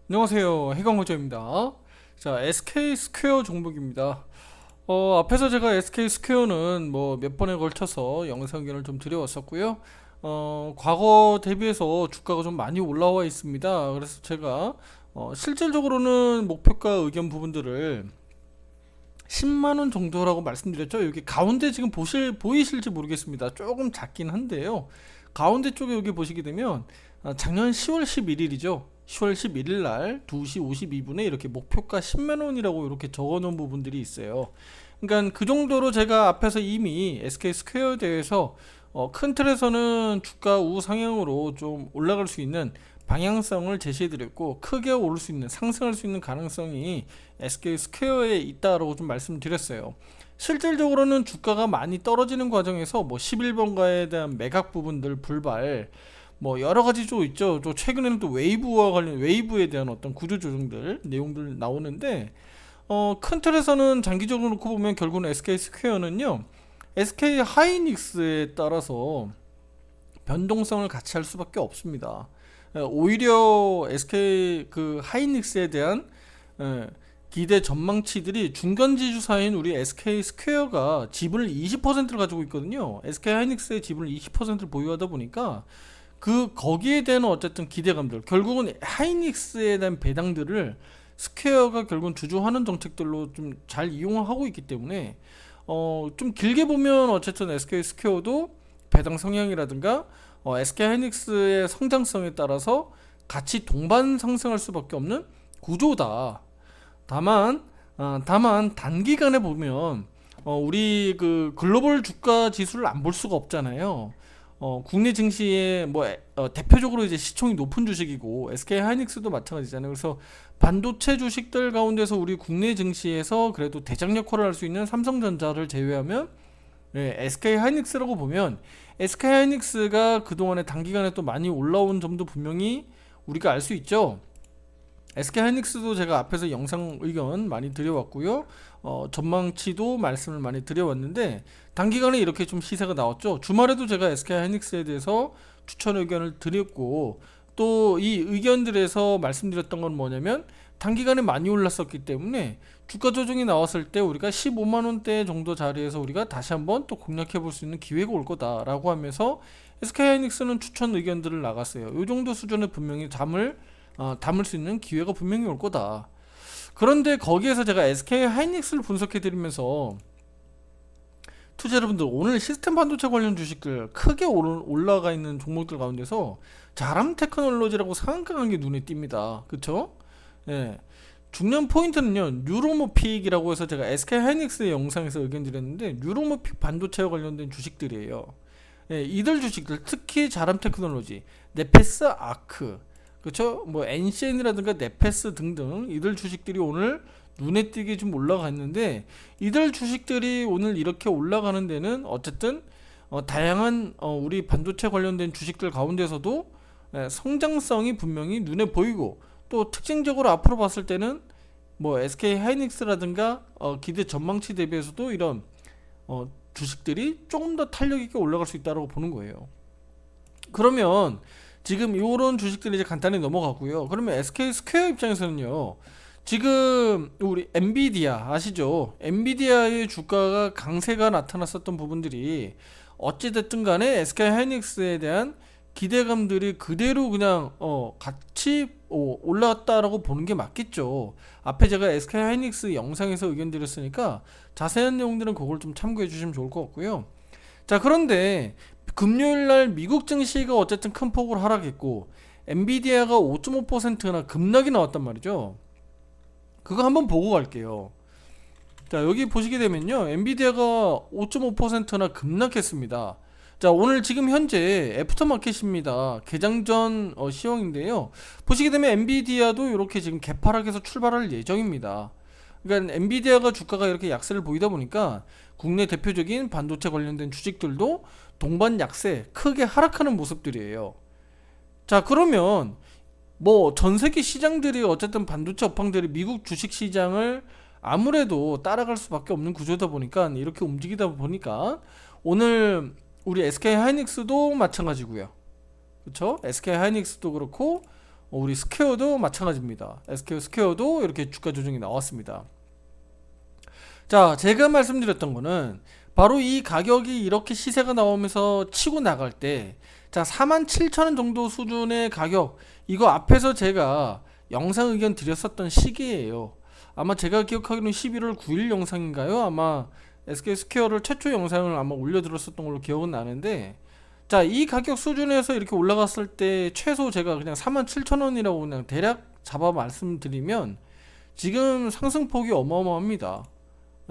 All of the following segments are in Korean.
안녕하세요. 해강호저입니다. 자, SK 스퀘어 종목입니다. 앞에서 제가 SK 스퀘어는 뭐 몇 번에 걸쳐서 영상 의견을 좀 드려왔었고요. 과거 대비해서 주가가 좀 많이 올라와 있습니다. 그래서 제가 실질적으로는 목표가 의견 부분들을 10만 원 정도라고 말씀드렸죠. 여기 가운데 지금 보이실지 모르겠습니다. 조금 작긴 한데요. 가운데 쪽에 여기 보시게 되면 작년 10월 11일이죠. 10월 11일 날 2시 52분에 이렇게 목표가 10만 원이라고 이렇게 적어 놓은 부분들이 있어요. 그러니까 그 정도로 제가 앞에서 이미 SK 스퀘어에 대해서 큰 틀에서는 주가 우상향으로 좀 올라갈 수 있는 방향성을 제시해드렸고, 크게 오를 수 있는, 상승할 수 있는 가능성이 SK 스퀘어에 있다라고 좀 말씀드렸어요. 실질적으로는 주가가 많이 떨어지는 과정에서 뭐 11번가에 대한 매각 부분들 불발, 뭐 여러 가지 좀 있죠. 또 최근에는 또 웨이브와 관련 웨이브에 대한 어떤 구조 조정들 내용들 나오는데, 큰 틀에서는 장기적으로 놓고 보면 결국은 SK 스퀘어는요, SK 하이닉스에 따라서 변동성을 같이 할 수밖에 없습니다. 오히려 SK 그 하이닉스에 대한 기대 전망치들이 중간 지주사인 우리 SK 스퀘어가 지분을 20%를 가지고 있거든요. SK 하이닉스의 지분을 20%를 보유하다 보니까 그 거기에 대한 어쨌든 기대감들, 결국은 하이닉스에 대한 배당들을 스퀘어가 결국은 주주환원 정책들로 좀 잘 이용하고 있기 때문에 좀 길게 보면 어쨌든 SK 스퀘어도 배당 성향이라든가 SK 하이닉스의 성장성에 따라서 같이 동반 상승할 수밖에 없는 구조다. 다만 단기간에 보면 우리 그 글로벌 주가 지수를 안 볼 수가 없잖아요. 국내 증시에 뭐 대표적으로 이제 시총이 높은 주식이고 SK 하이닉스도 마찬가지잖아요. 그래서 반도체 주식들 가운데서 우리 국내 증시에서 그래도 대장 역할을 할 수 있는 삼성전자를 제외하면 SK 하이닉스라고 보면 SK 하이닉스가 그동안에 단기간에 또 많이 올라온 점도 분명히 우리가 알 수 있죠. SK 하이닉스도 제가 앞에서 영상 의견 많이 드려왔고요. 전망치도 말씀을 많이 드려왔는데 단기간에 이렇게 좀 시세가 나왔죠. 주말에도 제가 SK 하이닉스에 대해서 추천 의견을 드렸고, 또 이 의견들에서 말씀드렸던 건 뭐냐면 단기간에 많이 올랐었기 때문에 주가 조정이 나왔을 때 우리가 15만 원대 정도 자리에서 우리가 다시 한번 또 공략해 볼 수 있는 기회가 올 거다라고 하면서 SK 하이닉스는 추천 의견들을 나갔어요. 이 정도 수준을 분명히 담을 수 있는 기회가 분명히 올 거다. 그런데 거기에서 제가 SK 하이닉스를 분석해 드리면서 투자 여러분들, 오늘 시스템 반도체 관련 주식들 크게 올라가 있는 종목들 가운데서 자람 테크놀로지라고 상한가한 게 눈에 띕니다. 그쵸? 예. 중요한 포인트는요, 뉴로모픽이라고 해서 제가 SK 하이닉스의 영상에서 의견 드렸는데, 뉴로모픽 반도체와 관련된 주식들이에요. 예, 이들 주식들, 특히 자람 테크놀로지, 네페스 아크, 그렇죠? 뭐 NCN이라든가 네페스 등등 이들 주식들이 오늘 눈에 띄게 좀 올라가 있는데, 이들 주식들이 오늘 이렇게 올라가는 데는 어쨌든 다양한 우리 반도체 관련된 주식들 가운데서도 성장성이 분명히 눈에 보이고, 또 특징적으로 앞으로 봤을 때는 뭐 SK 하이닉스라든가 기대 전망치 대비해서도 이런 주식들이 조금 더 탄력 있게 올라갈 수 있다고 보는 거예요. 그러면 지금 이런 주식들이 이제 간단히 넘어가고요. 그러면 SK 스퀘어 입장에서는요, 지금 우리 엔비디아 아시죠? 엔비디아의 주가가 강세가 나타났었던 부분들이 어찌됐든 간에 SK 하이닉스에 대한 기대감들이 그대로 그냥 같이 올라갔다라고 보는 게 맞겠죠. 앞에 제가 SK 하이닉스 영상에서 의견 드렸으니까 자세한 내용들은 그걸 좀 참고해 주시면 좋을 것 같고요. 자, 그런데 금요일 날 미국 증시가 어쨌든 큰 폭으로 하락했고 엔비디아가 5.5%나 급락이 나왔단 말이죠. 그거 한번 보고 갈게요. 자, 여기 보시게 되면요, 엔비디아가 5.5%나 급락했습니다. 자, 오늘 지금 현재 애프터마켓입니다. 개장 전 시황인데요. 보시게 되면 엔비디아도 이렇게 지금 개파락에서 출발할 예정입니다. 그러니까 엔비디아가 주가가 이렇게 약세를 보이다 보니까 국내 대표적인 반도체 관련된 주식들도 동반 약세, 크게 하락하는 모습들이에요. 자, 그러면 뭐 전 세계 시장들이 어쨌든 반도체 업황들이 미국 주식 시장을 아무래도 따라갈 수밖에 없는 구조다 보니까 이렇게 움직이다 보니까 오늘 우리 SK 하이닉스도 마찬가지고요. 그렇죠? SK 하이닉스도 그렇고 우리 스퀘어도 마찬가지입니다. SK 스퀘어도 이렇게 주가 조정이 나왔습니다. 자, 제가 말씀드렸던 거는 바로 이 가격이 이렇게 시세가 나오면서 치고 나갈 때, 자, 47,000원 정도 수준의 가격, 이거 앞에서 제가 영상 의견 드렸었던 시기예요. 아마 제가 기억하기로는 11월 9일 영상인가요? 아마 SK 스퀘어를 최초 영상을 아마 올려드렸었던 걸로 기억은 나는데, 자, 이 가격 수준에서 이렇게 올라갔을 때 최소 제가 그냥 47,000원이라고 그냥 대략 잡아 말씀드리면 지금 상승폭이 어마어마합니다.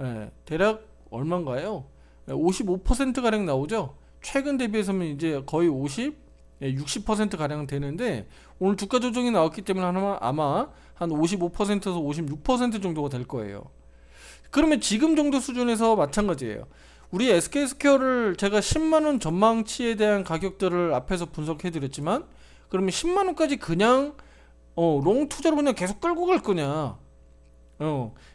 예, 대략 얼마인가요? 55% 가량 나오죠. 최근 대비해서는 이제 거의 50, 60% 가량 되는데, 오늘 주가 조정이 나왔기 때문에 아마 한 55%에서 56% 정도가 될 거예요. 그러면 지금 정도 수준에서 마찬가지예요. 우리 SK 스퀘어를 제가 10만원 전망치에 대한 가격들을 앞에서 분석해 드렸지만, 그러면 10만원까지 그냥 롱 투자로 그냥 계속 끌고 갈 거냐?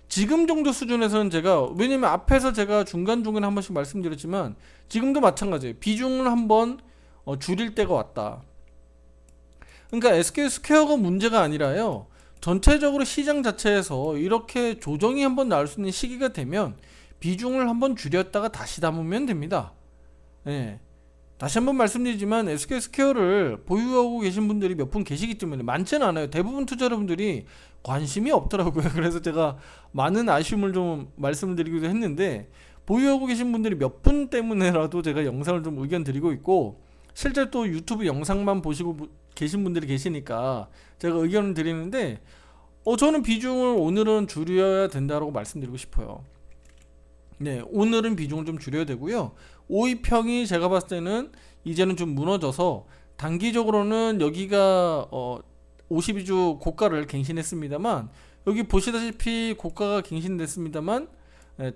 지금 정도 수준에서는 제가, 왜냐면 앞에서 제가 중간중간에 한 번씩 말씀드렸지만 지금도 마찬가지예요. 비중을 한번 줄일 때가 왔다. 그러니까 SK 스퀘어가 문제가 아니라요, 전체적으로 시장 자체에서 이렇게 조정이 한번 나올 수 있는 시기가 되면 비중을 한번 줄였다가 다시 담으면 됩니다. 예. 다시 한번 말씀드리지만 SK 스퀘어를 보유하고 계신 분들이 몇 분 계시기 때문에 많지는 않아요. 대부분 투자자분들이 관심이 없더라고요. 그래서 제가 많은 아쉬움을 좀 말씀을 드리기도 했는데, 보유하고 계신 분들이 몇 분 때문에라도 제가 영상을 좀 의견 드리고 있고, 실제 또 유튜브 영상만 보시고 계신 분들이 계시니까 제가 의견을 드리는데, 저는 비중을 오늘은 줄여야 된다고 말씀드리고 싶어요. 네, 오늘은 비중을 좀 줄여야 되고요. 오이평이 제가 봤을 때는 이제는 좀 무너져서 단기적으로는 여기가 52주 고가를 갱신했습니다만, 여기 보시다시피 고가가 갱신됐습니다만,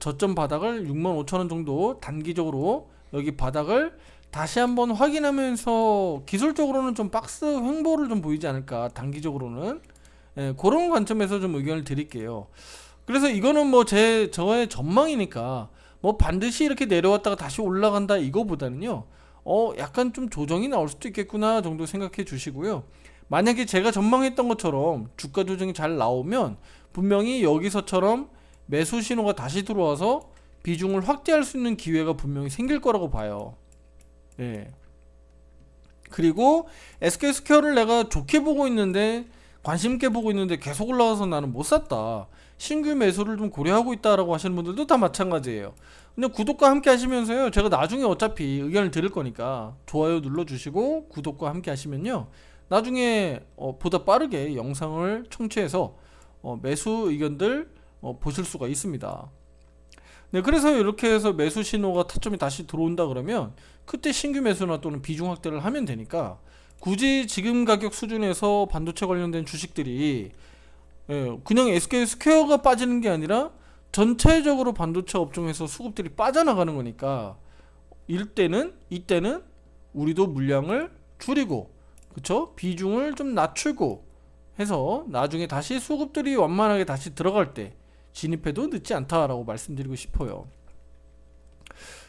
저점 바닥을 65,000원 정도 단기적으로 여기 바닥을 다시 한번 확인하면서 기술적으로는 좀 박스 횡보를 좀 보이지 않을까, 단기적으로는. 그런 관점에서 좀 의견을 드릴게요. 그래서 이거는 뭐 저의 전망이니까 뭐 반드시 이렇게 내려왔다가 다시 올라간다 이거보다는요, 약간 좀 조정이 나올 수도 있겠구나 정도 생각해 주시고요. 만약에 제가 전망했던 것처럼 주가 조정이 잘 나오면 분명히 여기서처럼 매수 신호가 다시 들어와서 비중을 확대할 수 있는 기회가 분명히 생길 거라고 봐요. 예. 그리고 SK 스퀘어를 내가 좋게 보고 있는데, 관심 있게 보고 있는데 계속 올라가서 나는 못 샀다, 신규 매수를 좀 고려하고 있다라고 하시는 분들도 다 마찬가지예요. 그냥 구독과 함께 하시면서요, 제가 나중에 어차피 의견을 드릴 거니까 좋아요 눌러주시고 구독과 함께 하시면요, 나중에 보다 빠르게 영상을 청취해서 매수 의견들 보실 수가 있습니다. 네, 그래서 이렇게 해서 매수 신호가 타점이 다시 들어온다 그러면 그때 신규 매수나 또는 비중 확대를 하면 되니까, 굳이 지금 가격 수준에서 반도체 관련된 주식들이 그냥 SK 스퀘어가 빠지는 게 아니라 전체적으로 반도체 업종에서 수급들이 빠져나가는 거니까, 이때는 우리도 물량을 줄이고, 그쵸? 비중을 좀 낮추고 해서 나중에 다시 수급들이 완만하게 다시 들어갈 때 진입해도 늦지 않다라고 말씀드리고 싶어요.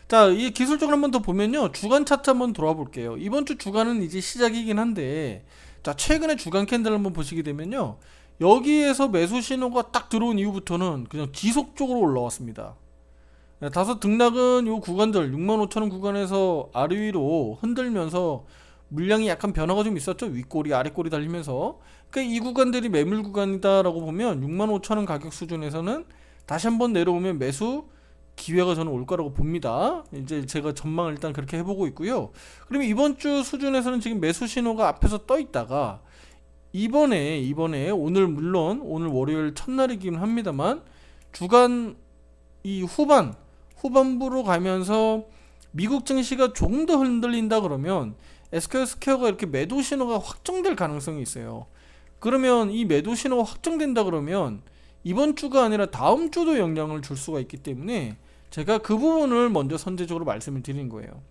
자, 이 기술적으로 한번 더 보면요, 주간 차트 한번 돌아와 볼게요. 이번 주 주간은 이제 시작이긴 한데, 자, 최근에 주간 캔들 한번 보시게 되면요, 여기에서 매수 신호가 딱 들어온 이후부터는 그냥 지속적으로 올라왔습니다. 다소 등락은 요 구간들 65,000원 구간에서 아래 위로 흔들면서 물량이 약간 변화가 좀 있었죠. 윗꼬리 아랫꼬리 달리면서. 그러니까 이 구간들이 매물 구간이다라고 보면 65,000원 가격 수준에서는 다시 한번 내려오면 매수 기회가 저는 올 거라고 봅니다. 이제 제가 전망을 일단 그렇게 해보고 있고요. 그러면 이번 주 수준에서는 지금 매수 신호가 앞에서 떠 있다가 이번에 오늘, 물론 오늘 월요일 첫날이긴 합니다만, 주간 이 후반부로 가면서 미국 증시가 조금 더 흔들린다 그러면 SK 스퀘어가 이렇게 매도 신호가 확정될 가능성이 있어요. 그러면 이 매도 신호가 확정된다 그러면 이번 주가 아니라 다음 주도 영향을 줄 수가 있기 때문에 제가 그 부분을 먼저 선제적으로 말씀을 드린 거예요.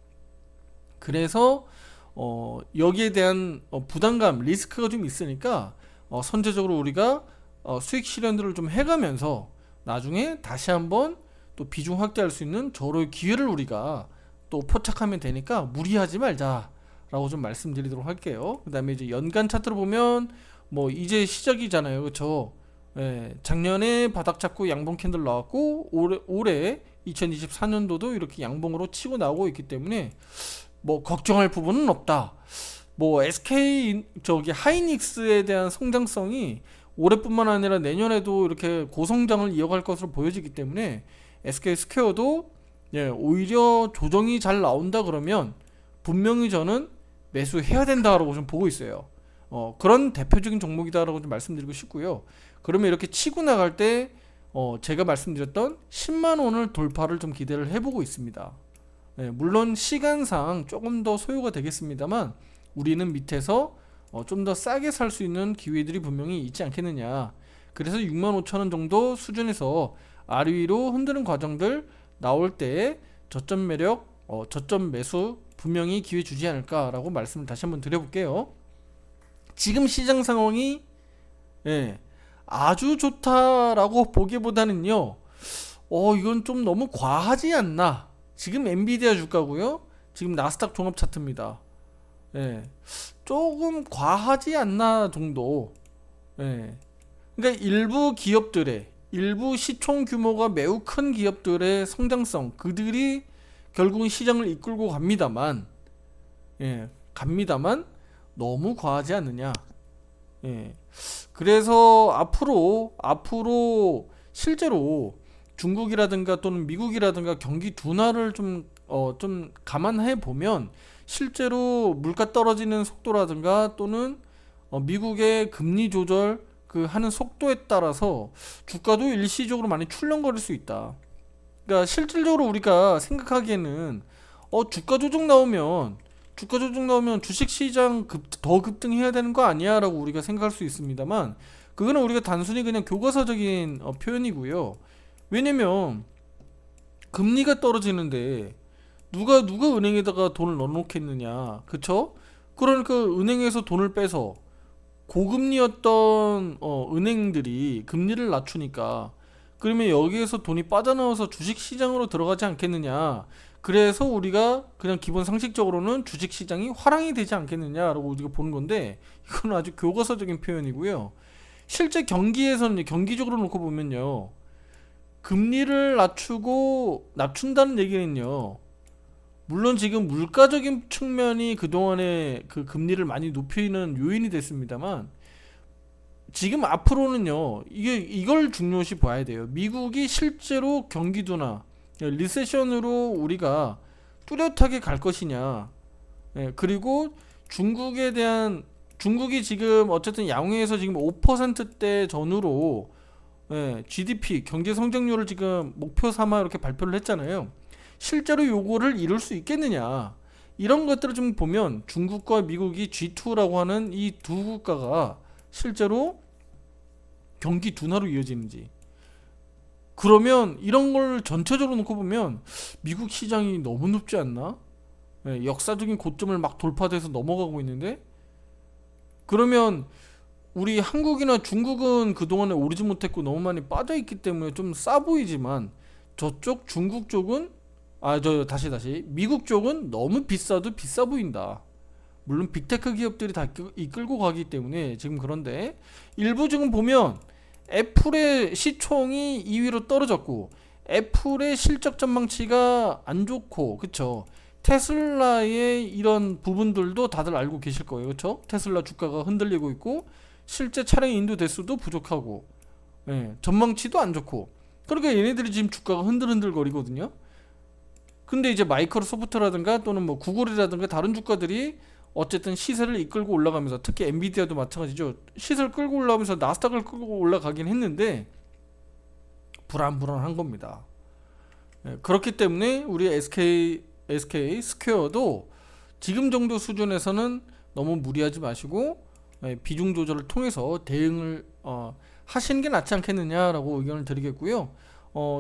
그래서 여기에 대한 부담감, 리스크가 좀 있으니까 선제적으로 우리가 수익 실현들을 좀 해가면서 나중에 다시 한번 또 비중 확대할 수 있는 저로의 기회를 우리가 또 포착하면 되니까 무리하지 말자 라고 좀 말씀드리도록 할게요. 그 다음에 이제 연간 차트로 보면 뭐 이제 시작이잖아요, 그렇죠? 예, 작년에 바닥 잡고 양봉 캔들 나왔고 올해 2024년도도 이렇게 양봉으로 치고 나오고 있기 때문에 뭐 걱정할 부분은 없다. 뭐 SK 저기 하이닉스에 대한 성장성이 올해뿐만 아니라 내년에도 이렇게 고성장을 이어갈 것으로 보여지기 때문에 SK 스퀘어도 예, 오히려 조정이 잘 나온다 그러면 분명히 저는 매수해야 된다라고 좀 보고 있어요. 그런 대표적인 종목이다라고 좀 말씀드리고 싶고요. 그러면 이렇게 치고 나갈 때 제가 말씀드렸던 10만 원을 돌파를 좀 기대를 해보고 있습니다. 예, 물론 시간상 조금 더 소요가 되겠습니다만 우리는 밑에서 좀 더 싸게 살 수 있는 기회들이 분명히 있지 않겠느냐. 그래서 65,000원 정도 수준에서 아래위로 흔드는 과정들 나올 때 저점 매력, 저점 매수 분명히 기회 주지 않을까라고 말씀을 다시 한번 드려볼게요. 지금 시장 상황이 예, 아주 좋다라고 보기보다는요. 이건 좀 너무 과하지 않나. 지금 엔비디아 주가고요. 지금 나스닥 종합 차트입니다. 예, 조금 과하지 않나 정도. 예, 그러니까 일부 시총 규모가 매우 큰 기업들의 성장성, 그들이 결국은 시장을 이끌고 갑니다만, 예, 갑니다만 너무 과하지 않느냐. 예, 그래서 앞으로 실제로 중국이라든가 또는 미국이라든가 경기 둔화를 좀 감안해 보면 실제로 물가 떨어지는 속도라든가 또는 미국의 금리 조절 그 하는 속도에 따라서 주가도 일시적으로 많이 출렁거릴 수 있다. 그러니까 실질적으로 우리가 생각하기에는 주가 조정 나오면 주식 시장 더 급등해야 되는 거 아니야라고 우리가 생각할 수 있습니다만 그거는 우리가 단순히 그냥 교과서적인 표현이고요. 왜냐면 금리가 떨어지는데 누가 은행에다가 돈을 넣어놓겠느냐, 그쵸? 그러니까 은행에서 돈을 빼서 고금리였던 은행들이 금리를 낮추니까 그러면 여기에서 돈이 빠져나와서 주식시장으로 들어가지 않겠느냐. 그래서 우리가 그냥 기본 상식적으로는 주식시장이 화랑이 되지 않겠느냐라고 우리가 보는 건데 이건 아주 교과서적인 표현이고요. 실제 경기에서는 경기적으로 놓고 보면요. 금리를 낮춘다는 얘기는요. 물론 지금 물가적인 측면이 그동안에 그 금리를 많이 높이는 요인이 됐습니다만 지금 앞으로는요. 이걸 중요시 봐야 돼요. 미국이 실제로 경기 둔화, 리세션으로 우리가 뚜렷하게 갈 것이냐. 예, 그리고 중국이 지금 어쨌든 양회에서 지금 5%대 전후로 GDP 경제 성장률을 지금 목표 삼아 이렇게 발표를 했잖아요. 실제로 요거를 이룰 수 있겠느냐. 이런 것들을 좀 보면 중국과 미국이 G2라고 하는 이 두 국가가 실제로 경기 둔화로 이어지는지. 그러면 이런 걸 전체적으로 놓고 보면 미국 시장이 너무 높지 않나? 역사적인 고점을 막 돌파돼서 넘어가고 있는데 그러면 우리 한국이나 중국은 그동안에 오르지 못했고 너무 많이 빠져있기 때문에 좀 싸 보이지만 저쪽 중국 쪽은 미국 쪽은 너무 비싸도 비싸 보인다. 물론 빅테크 기업들이 다 이끌고 가기 때문에 지금 그런데 일부 지금 보면 애플의 시총이 2위로 떨어졌고 애플의 실적 전망치가 안 좋고 그쵸. 테슬라의 이런 부분들도 다들 알고 계실 거예요. 그쵸. 테슬라 주가가 흔들리고 있고 실제 차량 인도 대수도 부족하고 전망치도 안 좋고 그러니까 얘네들이 지금 주가가 흔들흔들 거리거든요. 근데 이제 마이크로소프트라든가 또는 뭐 구글이라든가 다른 주가들이 어쨌든 시세를 이끌고 올라가면서 특히 엔비디아도 마찬가지죠. 시세를 끌고 올라가면서 나스닥을 끌고 올라가긴 했는데 불안한 겁니다. 그렇기 때문에 우리 SK 스퀘어도 지금 정도 수준에서는 너무 무리하지 마시고 비중 조절을 통해서 대응을 하시는 게 낫지 않겠느냐라고 의견을 드리겠고요.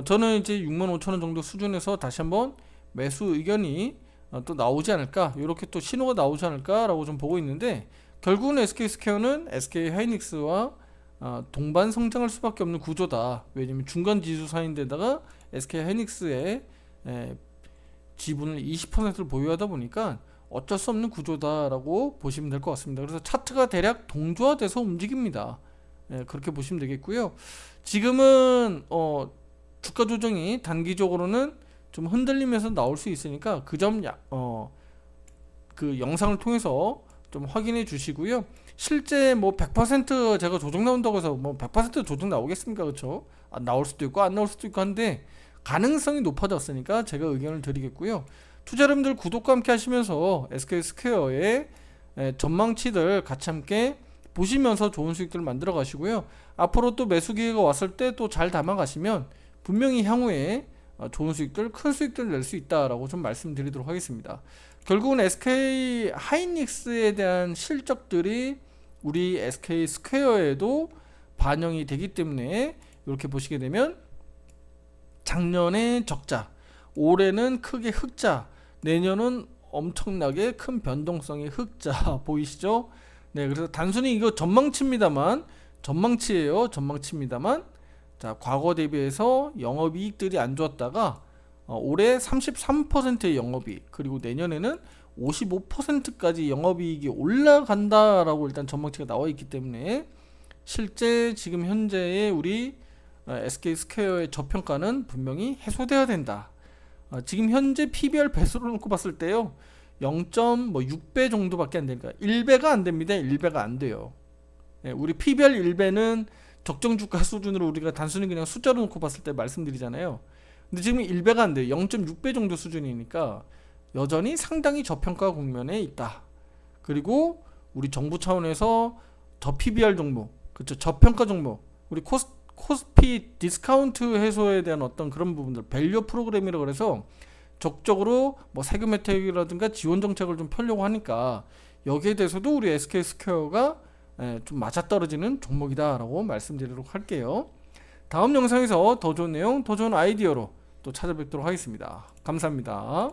저는 이제 65,000원 정도 수준에서 다시 한번 매수 의견이 또 나오지 않을까, 이렇게 또 신호가 나오지 않을까라고 좀 보고 있는데 결국은 SK 스퀘어는 SK 하이닉스와 동반 성장할 수밖에 없는 구조다. 왜냐면 중간 지수사인데다가 SK 하이닉스의 지분을 20%를 보유하다 보니까 어쩔 수 없는 구조다라고 보시면 될 것 같습니다. 그래서 차트가 대략 동조화돼서 움직입니다. 예, 그렇게 보시면 되겠고요. 지금은 주가 조정이 단기적으로는 좀 흔들리면서 나올 수 있으니까 그 점 그 영상을 통해서 좀 확인해 주시고요. 실제 뭐 100% 제가 조정 나온다고 해서 뭐 100% 조정 나오겠습니까? 그렇죠? 나올 수도 있고 안 나올 수도 있고 한데 가능성이 높아졌으니까 제가 의견을 드리겠고요. 투자자분들 구독과 함께 하시면서 SK 스퀘어의 전망치들 같이 함께 보시면서 좋은 수익들을 만들어 가시고요. 앞으로 또 매수 기회가 왔을 때 또 잘 담아 가시면 분명히 향후에 좋은 수익들, 큰 수익들을 낼 수 있다라고 좀 말씀드리도록 하겠습니다. 결국은 SK 하이닉스에 대한 실적들이 우리 SK 스퀘어에도 반영이 되기 때문에 이렇게 보시게 되면 작년에 적자, 올해는 크게 흑자, 내년은 엄청나게 큰 변동성의 흑자 보이시죠? 네, 그래서 단순히 이거 전망치예요. 전망치입니다만, 자, 과거 대비해서 영업이익들이 안 좋았다가 올해 33%의 영업이익, 그리고 내년에는 55%까지 영업이익이 올라간다라고 일단 전망치가 나와 있기 때문에 실제 지금 현재의 우리 SK 스퀘어의 저평가는 분명히 해소돼야 된다. 지금 현재 PBR 배수로 놓고 봤을 때요, 0.6배 정도밖에 안 되니까 1배가 안 됩니다. 1배가 안 돼요. 네, 우리 PBR 1배는 적정 주가 수준으로 우리가 단순히 그냥 숫자로 놓고 봤을 때 말씀드리잖아요. 근데 지금 1배가 안 돼요. 0.6배 정도 수준이니까 여전히 상당히 저평가 국면에 있다. 그리고 우리 정부 차원에서 PBR 종목, 그렇죠, 저평가 종목, 우리 코스피 디스카운트 해소에 대한 어떤 그런 부분들, 밸류 프로그램이라고 그래서 적극적으로 뭐 세금 혜택이라든가 지원 정책을 좀 펴려고 하니까 여기에 대해서도 우리 SK 스퀘어가 좀 맞아떨어지는 종목이다라고 말씀드리도록 할게요. 다음 영상에서 더 좋은 내용, 더 좋은 아이디어로 또 찾아뵙도록 하겠습니다. 감사합니다.